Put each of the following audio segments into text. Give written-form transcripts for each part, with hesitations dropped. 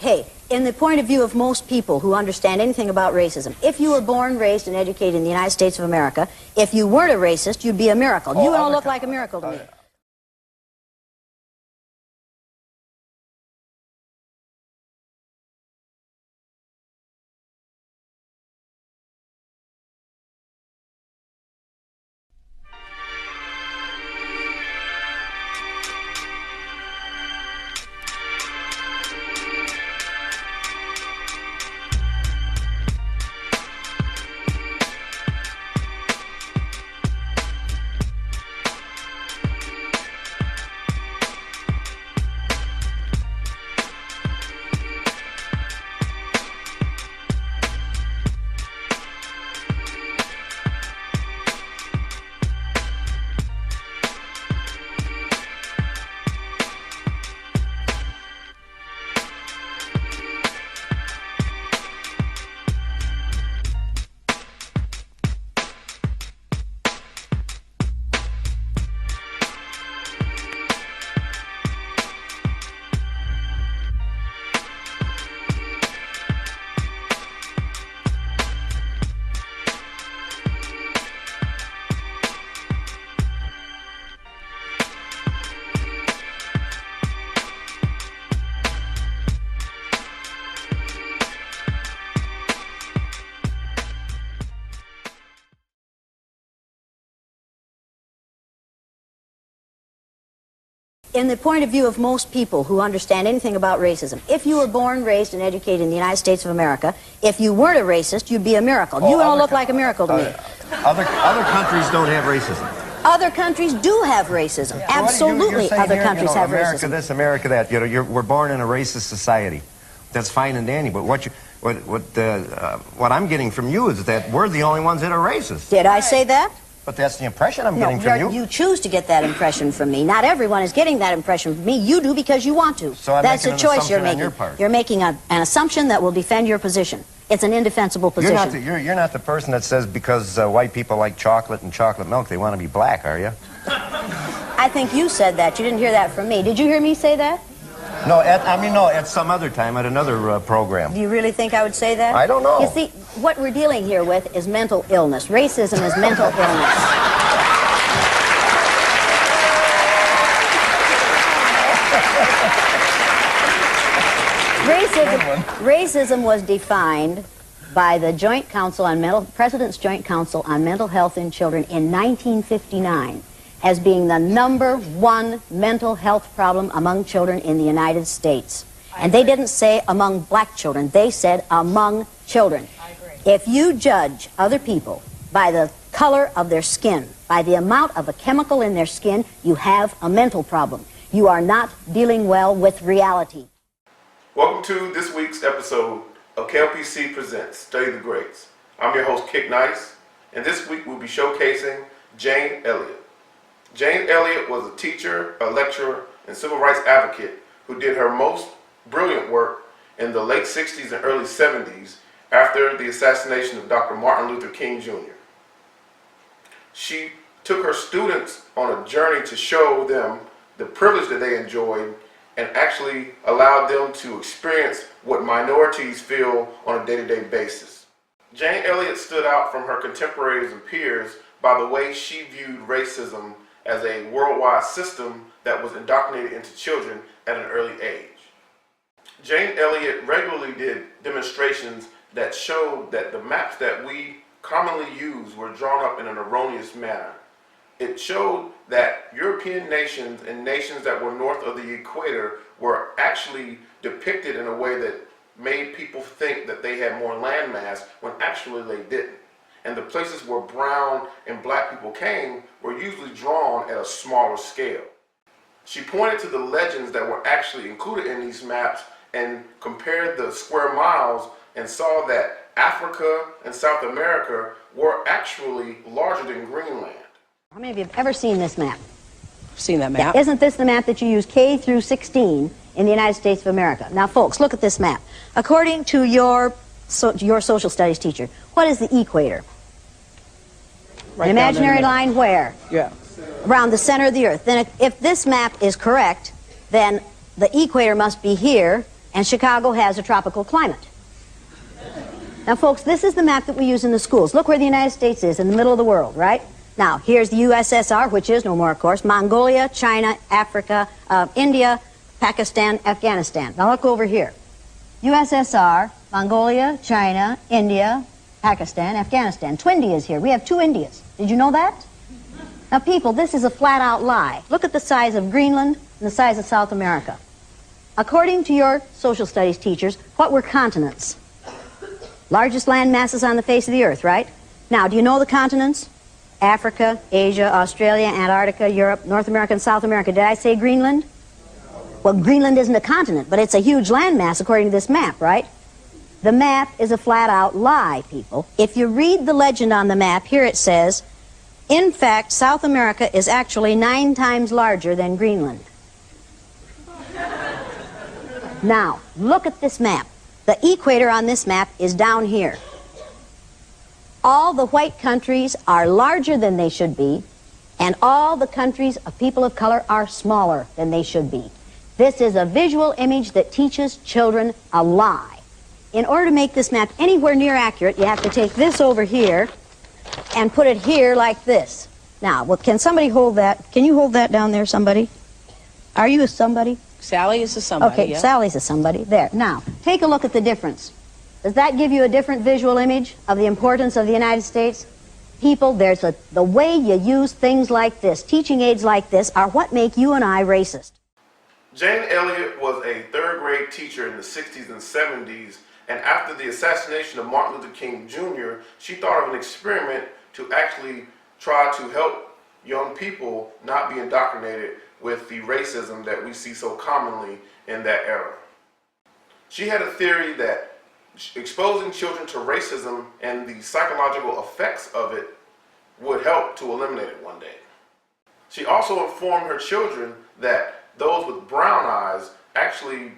Hey, in the point of view of most people who understand anything about racism, if you were born, raised, and educated in the United States of America, if you weren't a racist, you'd be a miracle. You don't look like a miracle to me. In the point of view of most people who understand anything about racism, if you were born, raised, and educated in the United States of America, if you weren't a racist, you'd be a miracle. You don't look like a miracle to me. Other countries don't have racism. Other countries do have racism. Absolutely, other countries have America racism. this, America that. We're born in a racist society. That's fine and dandy. But what I'm getting from you is that we're the only ones that are racist. Did I say that? But that's the impression I'm getting from you. You choose to get that impression from me. Not everyone is getting that impression from me. You do because you want to. So that's a choice you're making. On your part. You're making an assumption that will defend your position. It's an indefensible position. You're not the person that says because white people like chocolate and chocolate milk, they want to be black, are you? I think you said that. You didn't hear that from me. Did you hear me say that? No, at some other time, at another program. Do you really think I would say that? I don't know. You see, what we're dealing here with is mental illness. Racism is mental illness. Racism was defined by the President's Joint Council on Mental Health in Children in 1959 as being the #1 mental health problem among children in the United States. And they didn't say among black children. They said among children. I agree. If you judge other people by the color of their skin, by the amount of a chemical in their skin, you have a mental problem. You are not dealing well with reality. Welcome to this week's episode of KLPC Presents Study the Greats. I'm your host, Kik Nice, and this week we'll be showcasing Jane Elliot. Jane Elliot was a teacher, a lecturer, and civil rights advocate who did her most brilliant work in the late 60s and early 70s after the assassination of Dr. Martin Luther King Jr. She took her students on a journey to show them the privilege that they enjoyed and actually allowed them to experience what minorities feel on a day-to-day basis. Jane Elliot stood out from her contemporaries and peers by the way she viewed racism as a worldwide system that was indoctrinated into children at an early age. Jane Elliot regularly did demonstrations that showed that the maps that we commonly use were drawn up in an erroneous manner. It showed that European nations and nations that were north of the equator were actually depicted in a way that made people think that they had more landmass when actually they didn't. And the places where brown and black people came were usually drawn at a smaller scale. She pointed to the legends that were actually included in these maps and compared the square miles and saw that Africa and South America were actually larger than Greenland. How many of you have ever seen this map? I've seen that map. Yeah, isn't this the map that you use K through 16 in the United States of America? Now, folks, look at this map. According to your social studies teacher, what is the equator? Right An imaginary line where? Yeah. Around the center of the earth. Then if this map is correct, then the equator must be here, And Chicago has a tropical climate. Now, folks, this is the map that we use in the schools. Look where the United States is, in the middle of the world, right? Now, here's the USSR, which is no more, of course, Mongolia, China, Africa, India, Pakistan, Afghanistan. Now, look over here. USSR, Mongolia, China, India, Pakistan, Afghanistan. Two Indias here. We have two Indias. Did you know that? Now, people, this is a flat-out lie. Look at the size of Greenland and the size of South America. According to your social studies teachers, what were continents? Largest land masses on the face of the earth, right? Now, do you know the continents? Africa, Asia, Australia, Antarctica, Europe, North America, and South America. Did I say Greenland? Well, Greenland isn't a continent, but it's a huge landmass according to this map, right? The map is a flat-out lie, people. If you read the legend on the map, here it says, in fact, South America is actually 9 times larger than Greenland. Now, look at this map. The equator on this map is down here. All the white countries are larger than they should be, and all the countries of people of color are smaller than they should be. This is a visual image that teaches children a lie. In order to make this map anywhere near accurate, you have to take this over here and put it here like this. Now, well, can somebody hold that? Can you hold that down there, somebody? Are you a somebody? Sally is a somebody. Okay, yeah. Sally's a somebody. There. Now, take a look at the difference. Does that give you a different visual image of the importance of the United States? People, the way you use things like this, teaching aids like this, are what make you and I racist. Jane Elliot was a third-grade teacher in the 60s and 70s, and after the assassination of Martin Luther King Jr., she thought of an experiment to actually try to help young people not be indoctrinated with the racism that we see so commonly in that era. She had a theory that exposing children to racism and the psychological effects of it would help to eliminate it one day. She also informed her children that those with brown eyes actually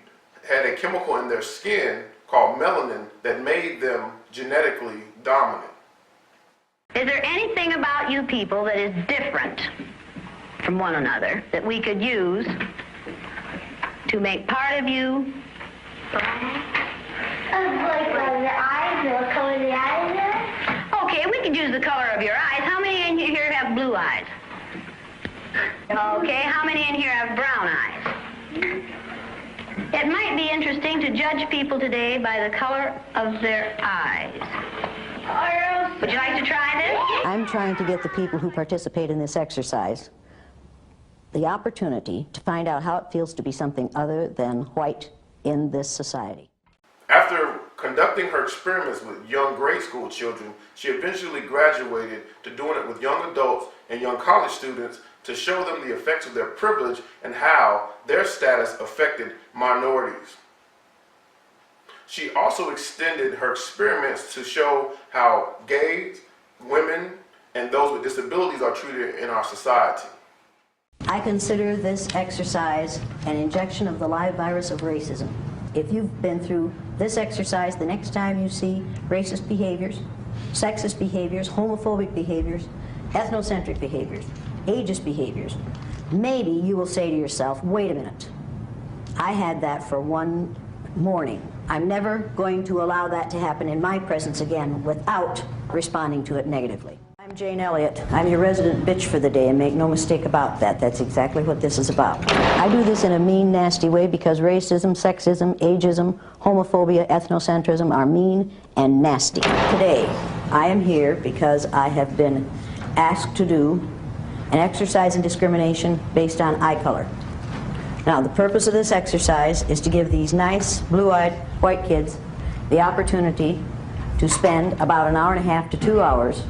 had a chemical in their skin called melanin that made them genetically dominant. Is there anything about you people that is different from one another that we could use to make part of you? Like the eyes, the color of the eyes. Okay, we could use the color of your eyes. How many in here have blue eyes? Okay, how many in here have brown eyes? It might be interesting to judge people today by the color of their eyes. Would you like to try this? I'm trying to get the people who participate in this exercise the opportunity to find out how it feels to be something other than white in this society. After conducting her experiments with young grade school children, she eventually graduated to doing it with young adults and young college students to show them the effects of their privilege and how their status affected minorities. She also extended her experiments to show how gays, women, and those with disabilities are treated in our society. I consider this exercise an injection of the live virus of racism. If you've been through this exercise, the next time you see racist behaviors, sexist behaviors, homophobic behaviors, ethnocentric behaviors, ageist behaviors, maybe you will say to yourself, wait a minute, I had that for one morning. I'm never going to allow that to happen in my presence again without responding to it negatively. I'm Jane Elliot. I'm your resident bitch for the day, and make no mistake about that. That's exactly what this is about. I do this in a mean, nasty way because racism, sexism, ageism, homophobia, ethnocentrism are mean and nasty. Today, I am here because I have been asked to do an exercise in discrimination based on eye color. Now, the purpose of this exercise is to give these nice, blue-eyed white kids the opportunity to spend about an hour and a half to 2 hours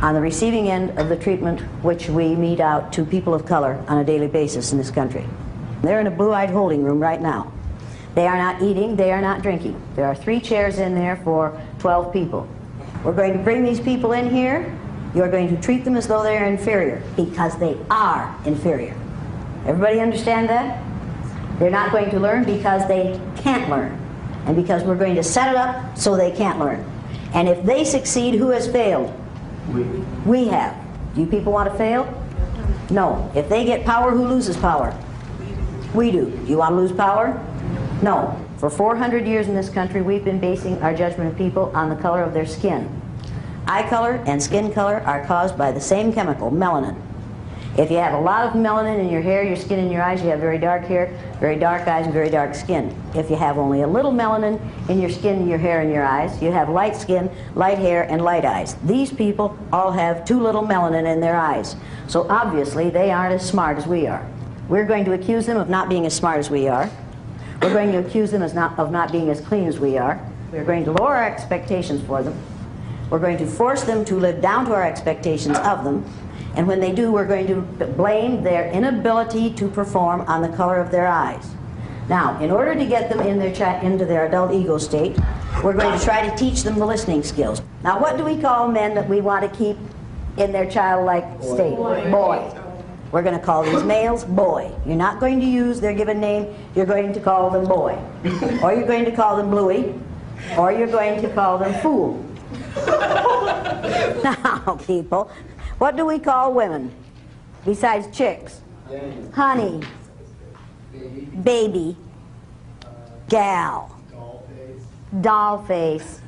on the receiving end of the treatment which we mete out to people of color on a daily basis in this country. They're in a blue-eyed holding room right now. They are not eating, they are not drinking. There are 3 chairs in there for 12 people. We're going to bring these people in here. You're going to treat them as though they're inferior, because they are inferior. Everybody understand that? They're not going to learn because they can't learn, and because we're going to set it up so they can't learn. And if they succeed, who has failed? We have. Do you people want to fail? No. If they get power, who loses power? We do. Do you want to lose power? No. For 400 years in this country, we've been basing our judgment of people on the color of their skin. Eye color and skin color are caused by the same chemical, melanin. If you have a lot of melanin in your hair, your skin, and your eyes, you have very dark hair, very dark eyes, and very dark skin. If you have only a little melanin in your skin, your hair, and your eyes, you have light skin, light hair, and light eyes. These people all have too little melanin in their eyes. So obviously, they aren't as smart as we are. We're going to accuse them of not being as smart as we are. We're going to accuse them of not being as clean as we are. We're going to lower our expectations for them. We're going to force them to live down to our expectations of them. And when they do, we're going to blame their inability to perform on the color of their eyes. Now, in order to get them into their adult ego state, we're going to try to teach them the listening skills. Now, what do we call men that we want to keep in their childlike state? Boy. We're going to call these males boy. You're not going to use their given name. You're going to call them boy. Or you're going to call them bluey. Or you're going to call them fool. Now, people, what do we call women besides chicks? Honey, baby, gal, doll face,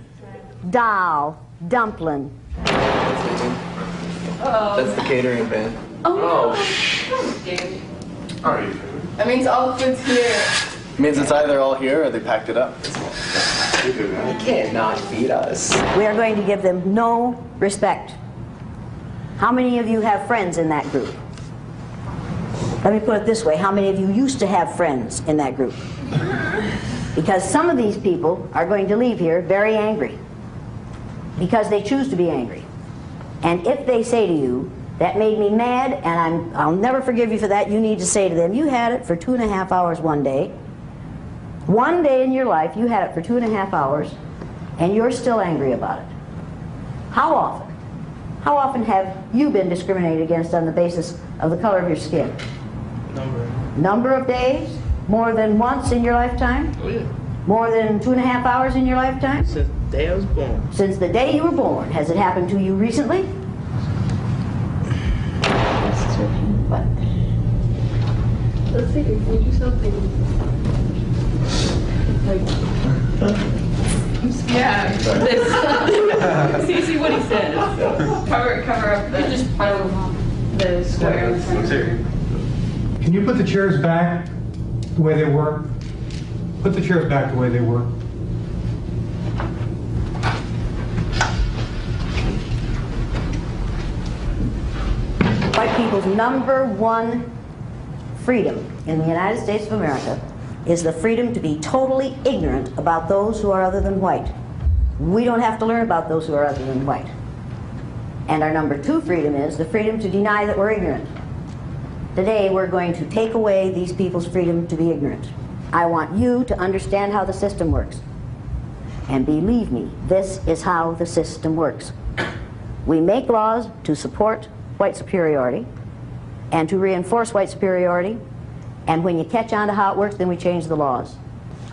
doll, dumpling. That's the catering band. All right. That means all food's here. Means it's either all here or they packed it up. You do that. You can't not feed us. We are going to give them no respect. How many of you have friends in that group? Let me put it this way. How many of you used to have friends in that group? Because some of these people are going to leave here very angry. Because they choose to be angry. And if they say to you, that made me mad, and I'll never forgive you for that, you need to say to them, you had it for 2.5 hours one day. One day in your life, you had it for 2.5 hours, and you're still angry about it. How often? How often have you been discriminated against on the basis of the color of your skin? Number of days? More than once in your lifetime? Oh yeah. More than 2.5 hours in your lifetime? Since the day I was born. Since the day you were born. Has it happened to you recently? What? Let's see, can you do something? Like, yeah, this. See what he says. Cover up the, just the square. Can you put the chairs back the way they were? Put the chairs back the way they were. White people's number one freedom in the United States of America is the freedom to be totally ignorant about those who are other than white. We don't have to learn about those who are other than white. And our number two freedom is the freedom to deny that we're ignorant. Today we're going to take away these people's freedom to be ignorant. I want you to understand how the system works. And believe me, this is how the system works. We make laws to support white superiority and to reinforce white superiority, and when you catch on to how it works, then we change the laws.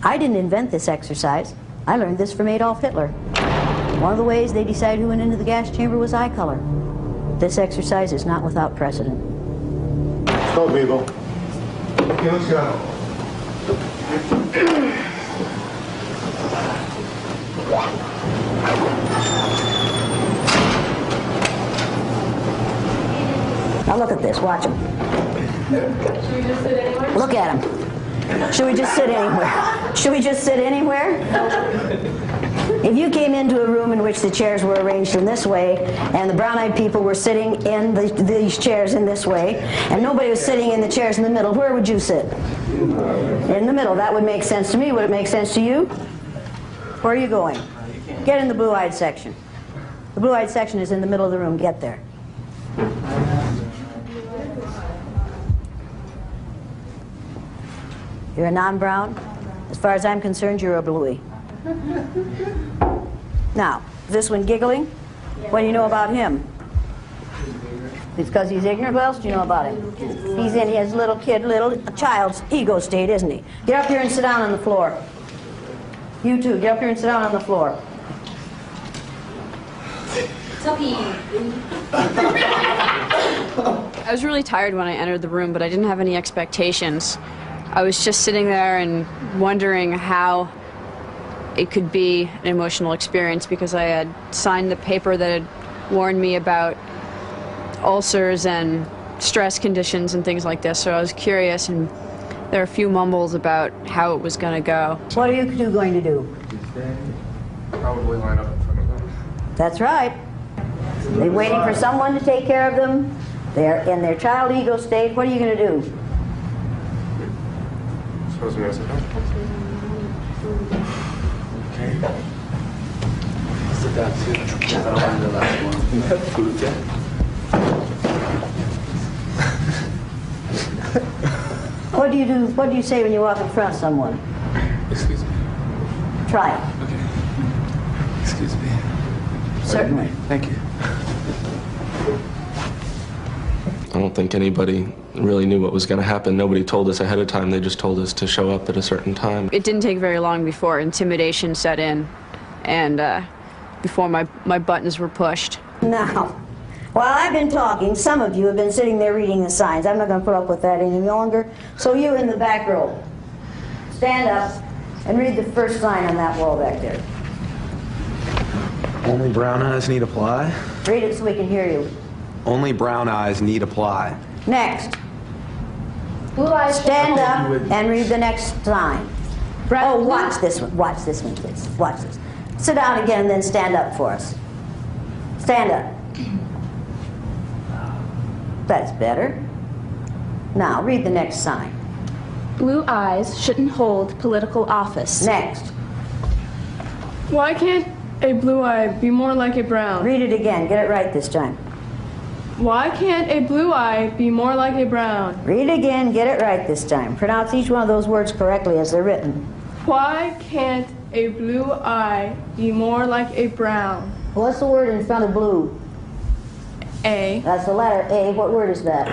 I didn't invent this exercise. I learned this from Adolf Hitler. One of the ways they decided who went into the gas chamber was eye color. This exercise is not without precedent. Go, people. Okay, let's go. Now look at this, watch him. Should we just sit anywhere? Look at him. Should we just sit anywhere? Should we just sit anywhere? If you came into a room in which the chairs were arranged in this way, and the brown-eyed people were sitting in these chairs in this way, and nobody was sitting in the chairs in the middle, where would you sit? In the middle. That would make sense to me. Would it make sense to you? Where are you going? Get in the blue-eyed section. The blue-eyed section is in the middle of the room. Get there. You're a non-brown? As far as I'm concerned, you're a bluey. Now, this one giggling, what do you know about him? It's because he's ignorant. What else do you know about him? He has a little child's ego state, isn't he? Get up here and sit down on the floor. You too, get up here and sit down on the floor. I was really tired when I entered the room, but I didn't have any expectations. I was just sitting there and wondering how it could be an emotional experience, because I had signed the paper that had warned me about ulcers and stress conditions and things like this, so I was curious, and there were a few mumbles about how it was going to go. What are you two going to do? Probably line up in front of them. That's right. They're waiting for someone to take care of them. They're in their child ego state. What are you going to do? Suppose we gotta sit down. Okay. Sit down too. I don't want the last one. You have food yet? What do you do? What do you say when you walk in front of someone? Excuse me. Try it. Okay. Excuse me. Certainly. Thank you. I don't think anybody really knew what was going to happen. Nobody told us ahead of time. They just told us to show up at a certain time. It didn't take very long before intimidation set in, and before my buttons were pushed. Now, while I've been talking, some of you have been sitting there reading the signs. I'm not going to put up with that any longer. So you in the back row, stand up and read the first sign on that wall back there. Only brown eyes need apply. Read it so we can hear you. Only brown eyes need apply. Next. Stand up and read the next sign. Oh, watch this one. Watch this one, please. Watch this. Sit down again and then stand up for us. Stand up. That's better. Now, read the next sign. Blue eyes shouldn't hold political office. Next. Why can't a blue eye be more like a brown? Read it again. Get it right this time. Why can't a blue eye be more like a brown? Read it again. Get it right this time. Pronounce each one of those words correctly as they're written. Why can't a blue eye be more like a brown? What's the word in front of blue? A. That's the letter A. What word is that?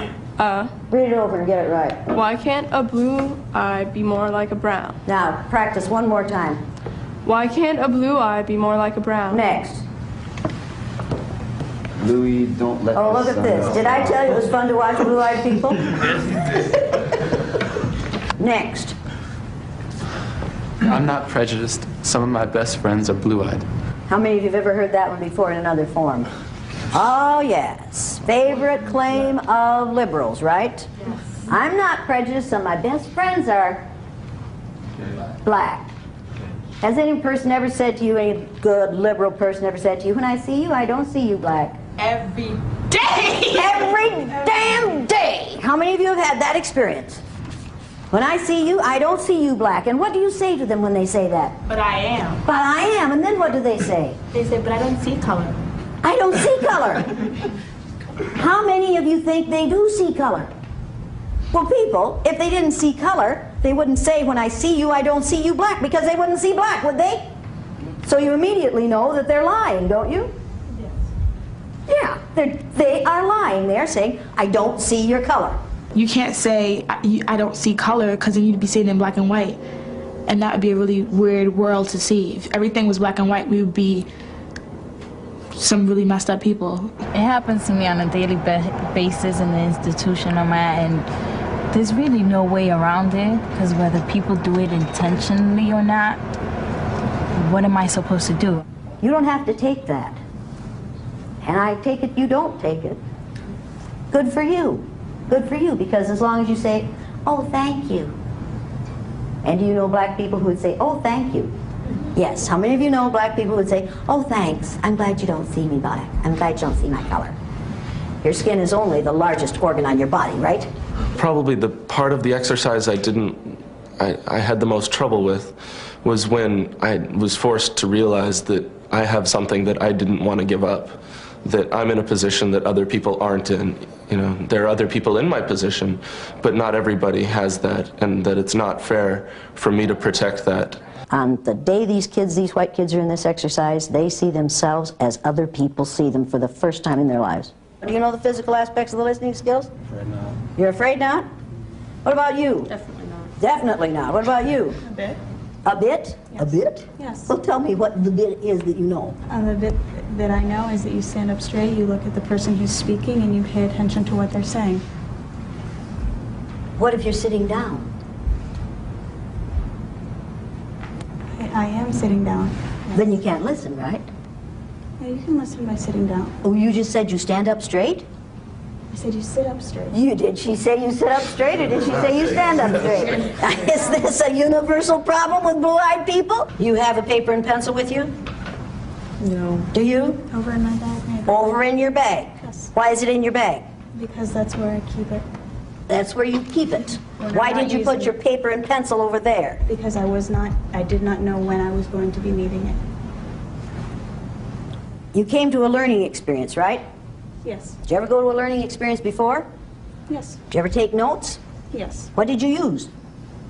Read it over and get it right. Why can't a blue eye be more like a brown? Now, practice one more time. Why can't a blue eye be more like a brown? Next. Louis, don't let Oh, look at this. Did I tell you it was fun to watch blue-eyed people? Next. I'm not prejudiced. Some of my best friends are blue-eyed. How many of you have ever heard that one before in another form? Oh, yes. Favorite claim of liberals, right? I'm not prejudiced. Some of my best friends are black. Has any person ever said to you, any good liberal person ever said to you, when I see you, I don't see you black? Every day! Every damn day! How many of you have had that experience? When I see you, I don't see you black. And what do you say to them when they say that? But I am. But I am. And then what do they say? They say, but I don't see color. I don't see color. How many of you think they do see color? Well, people, if they didn't see color, they wouldn't say, when I see you, I don't see you black, because they wouldn't see black, would they? So you immediately know that they're lying, don't you? Yes. Yeah, they are lying. They're saying, I don't see your color. You can't say, I don't see color, because then you'd be saying in black and white. And that would be a really weird world to see. If everything was black and white, we would be some really messed up people. It happens to me on a daily basis in the institution I'm at, and there's really no way around it, because whether people do it intentionally or not, what am I supposed to do? You don't have to take that. And I take it you don't take it. Good for you. Good for you, because as long as you say, oh, thank you. And do you know black people who would say, oh, thank you? Yes. How many of you know black people who would say, oh, thanks. I'm glad you don't see me black. I'm glad you don't see my color. Your skin is only the largest organ on your body, right? Probably the part of the exercise I had the most trouble with was when I was forced to realize that I have something that I didn't want to give up, that I'm in a position that other people aren't in. You know, there are other people in my position, but not everybody has that, and that it's not fair for me to protect that. On the day these white kids are in this exercise, they see themselves as other people see them for the first time in their lives. Do you know the physical aspects of the listening skills? Afraid not. You're afraid not? What about you? Definitely not. Definitely not. What about you? A bit. A bit? Yes. A bit? Yes. Well, tell me what the bit is that you know. The bit that I know is that you stand up straight, you look at the person who's speaking, and you pay attention to what they're saying. What if you're sitting down? I am sitting down. Then you can't listen, right? Yeah, you can listen by sitting down. Oh, you just said you stand up straight? I said you sit up straight. Did she say you sit up straight, or did she say you stand up straight? Is this a universal problem with blue-eyed people? You have a paper and pencil with you? No. Do you? Over in my bag, maybe. Over in your bag? Yes. Why is it in your bag? Because that's where I keep it. That's where you keep it. When I'm Why not did you put using your it. paper and pencil over there? Because I did not know when I was going to be needing it. You came to a learning experience, right? Yes. Did you ever go to a learning experience before? Yes. Did you ever take notes? Yes. What did you use?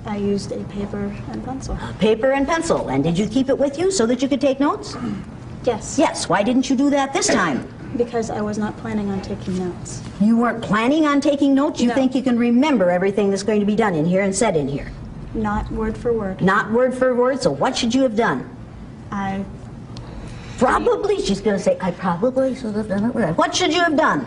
I used a paper and pencil. Paper and pencil. And did you keep it with you so that you could take notes? Yes. Yes. Why didn't you do that this time? Because I was not planning on taking notes. You weren't planning on taking notes? You No. think you can remember everything that's going to be done in here and said in here? Not word for word. Not word for word, so what should you have done? I Probably, she's going to say, I probably should have done it. What should you have done?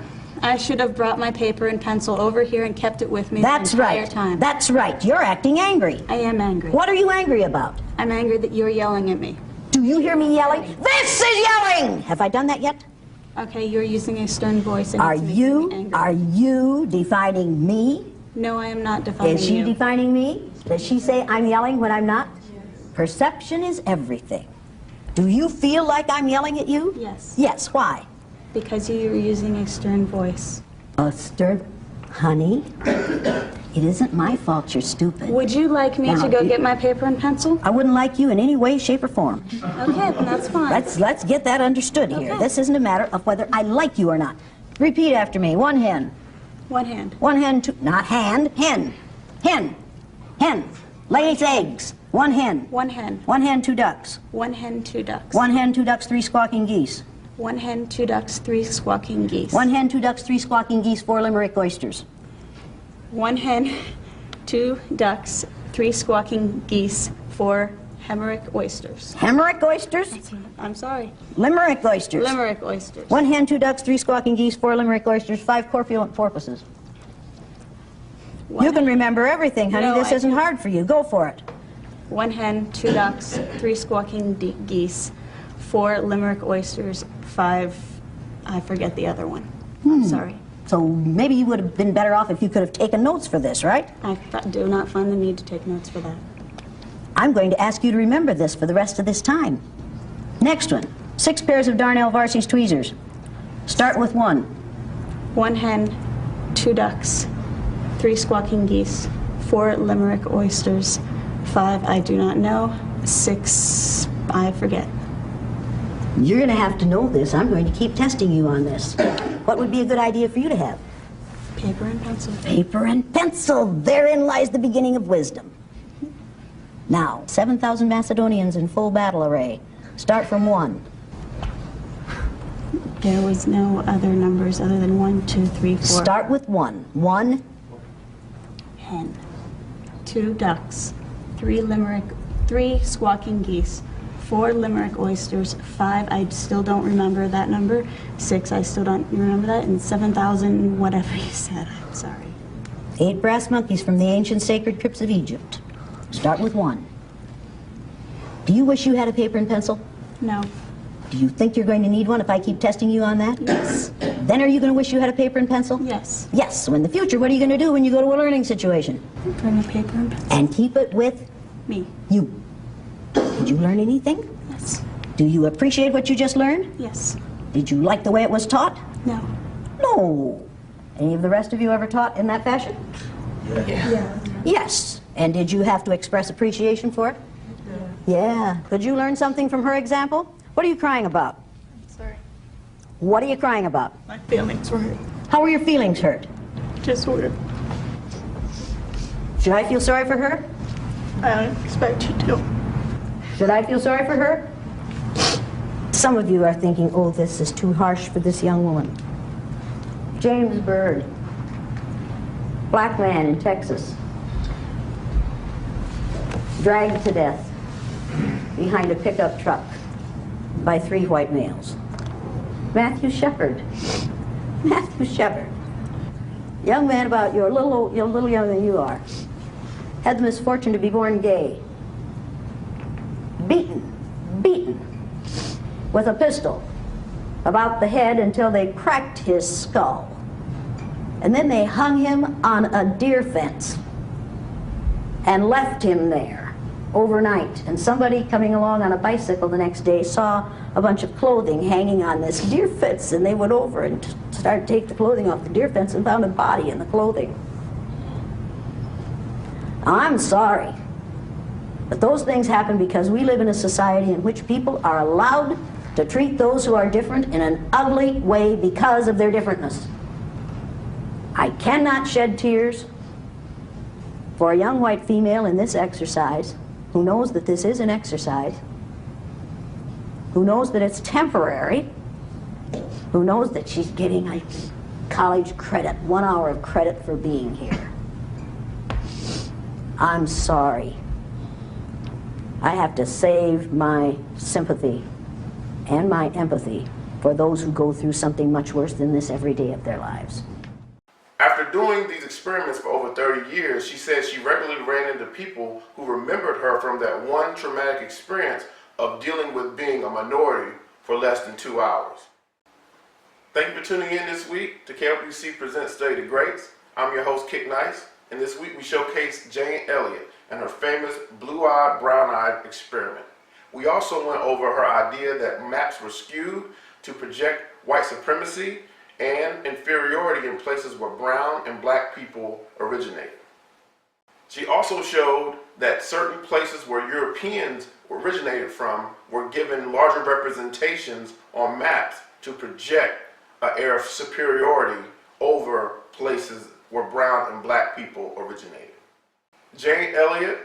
should have brought my paper and pencil over here and kept it with me That's the entire right. time. That's right. You're acting angry. I am angry. What are you angry about? I'm angry that you're yelling at me. Do you hear me yelling? This is yelling! Have I done that yet? Okay, you're using a stern voice and Are it's making me angry. you defining me? No, I am not defining Is she you. defining me? Does she say I'm yelling when I'm not? Perception is everything. Do you feel like I'm yelling at you? Yes. Yes, why? Because you're using a stern voice. A stern... Honey, it isn't my fault you're stupid. Would you like me Now, to go get my paper and pencil? I wouldn't like you in any way, shape, or form. Okay, then that's fine. Let's get that understood here. Okay. This isn't a matter of whether I like you or not. Repeat after me. One hen. One hand. One hen, two... Not hand. Hen. Hen. Hen. Lays eggs. One hen. One hen. One hen, two ducks. One hen, two ducks. One hen, two ducks, three squawking geese. One hen, two ducks, three squawking geese. One hen, two ducks, three squawking geese, four limerick oysters. One hen, two ducks, three squawking geese, four Hemerick oysters. Hemerick oysters? I'm sorry. Limerick oysters. Limerick oysters. One hen, two ducks, three squawking geese, four limerick oysters, five corpulent porpoises. You can remember everything, honey. No, This I isn't can't. hard for you. Go for it. One hen, two ducks, three squawking geese, four Limerick oysters, five, I forget the other one. Sorry. So maybe you would have been better off if you could have taken notes for this, right? I do not find the need to take notes for that. I'm going to ask you to remember this for the rest of this time. Next one. 6 pairs of Darnell Varsies tweezers. Start with 1. One hen, two ducks, three squawking geese, four Limerick oysters, five, I do not know, six, I forget. You're going to have to know this. I'm going to keep testing you on this. What would be a good idea for you to have? Paper and pencil. Paper and pencil. Therein lies the beginning of wisdom. Now, 7,000 Macedonians in full battle array. Start from 1. There was no other numbers other than 1, 2, 3, 4. Start with 1. 1. Hen. 2 ducks. 3 squawking geese. 4 Limerick oysters. 5, I still don't remember that number. 6, I still don't remember that. And 7,000, whatever you said. I'm sorry. 8 brass monkeys from the ancient sacred crypts of Egypt. Start with 1. Do you wish you had a paper and pencil? No. Do you think you're going to need one if I keep testing you on that? Yes. Then are you going to wish you had a paper and pencil? Yes. Yes. So in the future, what are you going to do when you go to a learning situation? Bring a paper and pencil. And keep it with Me. you. Did you learn anything? Yes. Do you appreciate what you just learned? Yes. Did you like the way it was taught? No. No. Any of the rest of you ever taught in that fashion? Yeah. Yes. And did you have to express appreciation for it? Yeah. Could you learn something from her example? What are you crying about? Sorry. What are you crying about? My feelings were hurt. How were your feelings hurt? Just weird. Should I feel sorry for her? I don't expect you to. Should I feel sorry for her? Some of you are thinking, oh, this is too harsh for this young woman. James Byrd, black man in Texas, dragged to death behind a pickup truck by 3 white males. Matthew Shepard, young man about you're a little younger than you are, had the misfortune to be born gay, beaten with a pistol about the head until they cracked his skull. And then they hung him on a deer fence and left him there overnight. And somebody coming along on a bicycle the next day saw a bunch of clothing hanging on this deer fence, and they went over and started to take the clothing off the deer fence and found a body in the clothing. Now, I'm sorry, but those things happen because we live in a society in which people are allowed to treat those who are different in an ugly way because of their differentness. I cannot shed tears for a young white female in this exercise who knows that this is an exercise, who knows that it's temporary, who knows that she's getting a college credit, 1 hour of credit for being here. I'm sorry. I have to save my sympathy and my empathy for those who go through something much worse than this every day of their lives. After doing these experiments for over 30 years, she says she regularly ran into people who remembered her from that one traumatic experience of dealing with being a minority for less than 2 hours. Thank you for tuning in this week to KLPC Presents Study the Greats. I'm your host, Kik Nice, and this week we showcase Jane Elliot and her famous blue-eyed, brown-eyed experiment. We also went over her idea that maps were skewed to project white supremacy and inferiority in places where brown and black people originated. She also showed that certain places where Europeans originated from were given larger representations on maps to project an air of superiority over places where brown and black people originated. Jane Elliot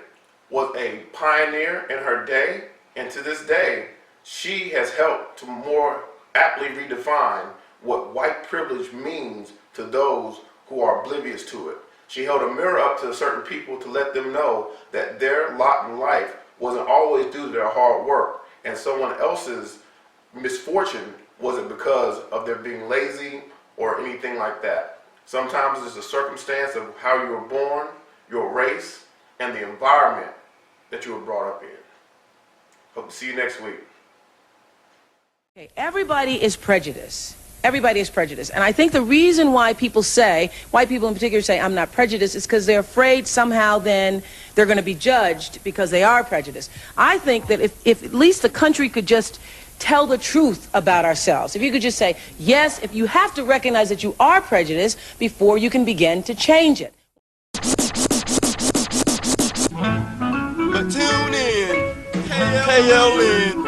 was a pioneer in her day, and to this day, she has helped to more aptly redefine what white privilege means to those who are oblivious to it. She held a mirror up to certain people to let them know that their lot in life wasn't always due to their hard work, and someone else's misfortune wasn't because of their being lazy or anything like that. Sometimes it's a circumstance of how you were born, your race, and the environment that you were brought up in. Hope to see you next week. Okay, everybody is prejudiced. Everybody is prejudiced. And I think the reason why people say, white people in particular say, I'm not prejudiced, is because they're afraid somehow then they're going to be judged because they are prejudiced. I think that if at least the country could just tell the truth about ourselves, if you could just say, yes, if you have to recognize that you are prejudiced before you can begin to change it. But tune in, KLN.